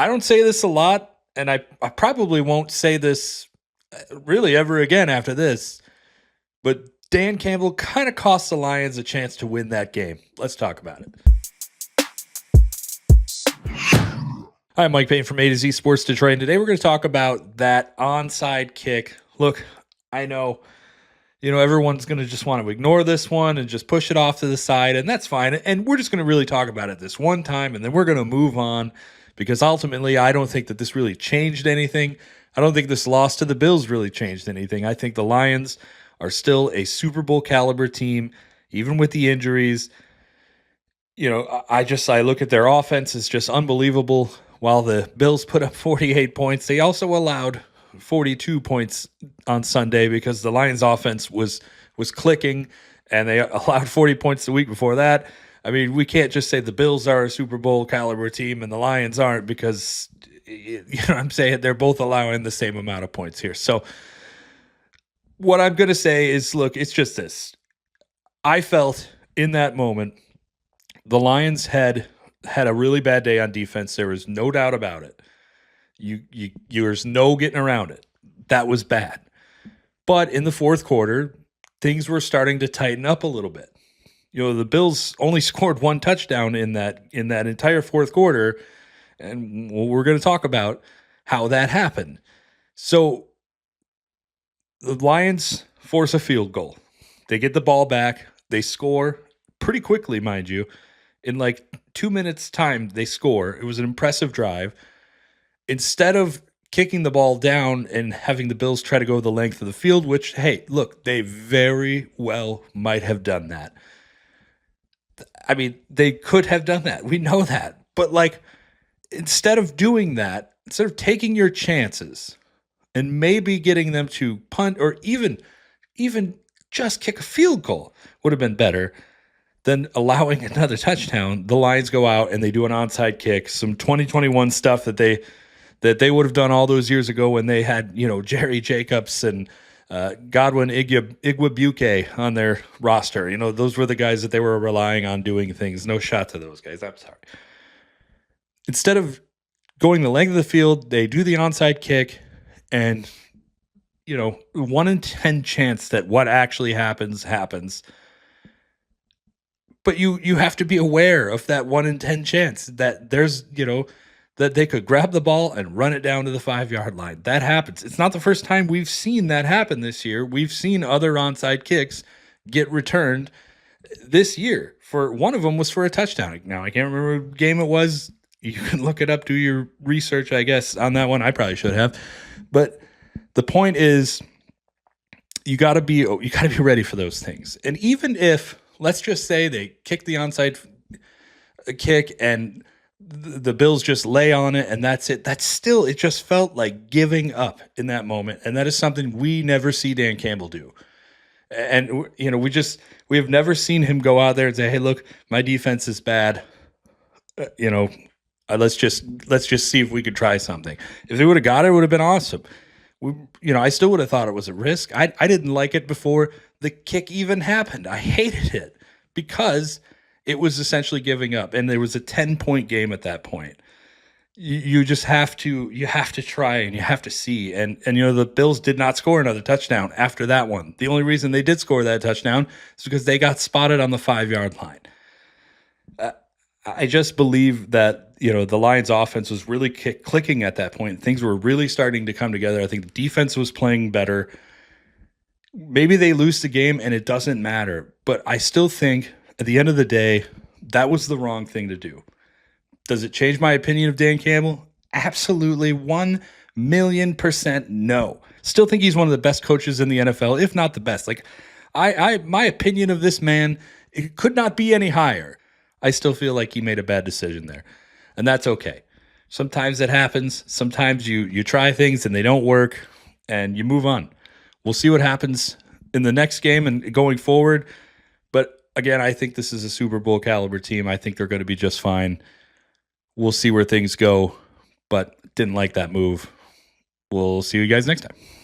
I don't say this a lot, and I probably won't say this really ever again after this, but Dan Campbell kind of cost the Lions a chance to win that game. Let's talk about it. Hi, I'm Mike Payton from A to Z Sports Detroit, and today we're going to talk about that onside kick. Look, I know, everyone's going to just want to ignore this one and just push it off to the side, and that's fine. And we're just going to really talk about it this one time, and then we're going to move on because ultimately I don't think that this really changed anything. I don't think this loss to the Bills really changed anything. I think the Lions are still a Super Bowl caliber team, even with the injuries. I look at their offense, it's just unbelievable. While the Bills put up 48 points, they also allowed 42 points on Sunday because the Lions offense was clicking, and they allowed 40 points the week before that. I mean, we can't just say the Bills are a Super Bowl caliber team and the Lions aren't, because I'm saying they're both allowing the same amount of points here. So what I'm going to say is, look, it's just this. I felt in that moment the Lions had a really bad day on defense. There was no doubt about it. There's no getting around it. That was bad. But in the fourth quarter, things were starting to tighten up a little bit. The Bills only scored one touchdown in that entire fourth quarter, and we're going to talk about how that happened. So the Lions force a field goal. They get the ball back. They score pretty quickly, mind you. In like 2 minutes' time, they score. It was an impressive drive. Instead of kicking the ball down and having the Bills try to go the length of the field, which, hey, look, they very well might have done that. I mean, they could have done that. We know that. But, instead of doing that, instead of taking your chances and maybe getting them to punt or even just kick a field goal would have been better than allowing another touchdown, the Lions go out and they do an onside kick, some 2021 stuff that they would have done all those years ago when they had, Jerry Jacobs and Godwin Igwebuike on their roster. Those were the guys that they were relying on doing things. No shot to those guys. I'm sorry. Instead of going the length of the field, they do the onside kick, and 1 in 10 chance that what actually happens. But you have to be aware of that 1 in 10 chance that there's, that they could grab the ball and run it down to the 5-yard line. That happens. It's not the first time we've seen that happen this year. We've seen other onside kicks get returned this year. For one of them was for a touchdown. Now, I can't remember what game it was. You can look it up, do your research, I guess, on that one. I probably should have. But the point is, you got to be ready for those things. And even if, let's just say they kick the onside kick and the Bills just lay on it and that's it. That's still, it just felt like giving up in that moment. And that is something we never see Dan Campbell do. And, we have never seen him go out there and say, hey, look, my defense is bad. Let's just see if we could try something. If they would have got it, it would have been awesome. I still would have thought it was a risk. I didn't like it before the kick even happened. I hated it because it was essentially giving up, and there was a 10-point game at that point. You just have to try and you have to see. And the Bills did not score another touchdown after that one. The only reason they did score that touchdown is because they got spotted on the 5-yard line. I just believe that the Lions offense was really clicking at that point. Things were really starting to come together. I think the defense was playing better. Maybe they lose the game and it doesn't matter, but I still think at the end of the day, that was the wrong thing to do. Does it change my opinion of Dan Campbell? Absolutely, 1,000,000% no. Still think he's one of the best coaches in the NFL, if not the best. My opinion of this man, it could not be any higher. I still feel like he made a bad decision there, and that's okay. Sometimes it happens. Sometimes you try things and they don't work, and you move on. We'll see what happens in the next game and going forward. But again, I think this is a Super Bowl caliber team. I think they're going to be just fine. We'll see where things go, but didn't like that move. We'll see you guys next time.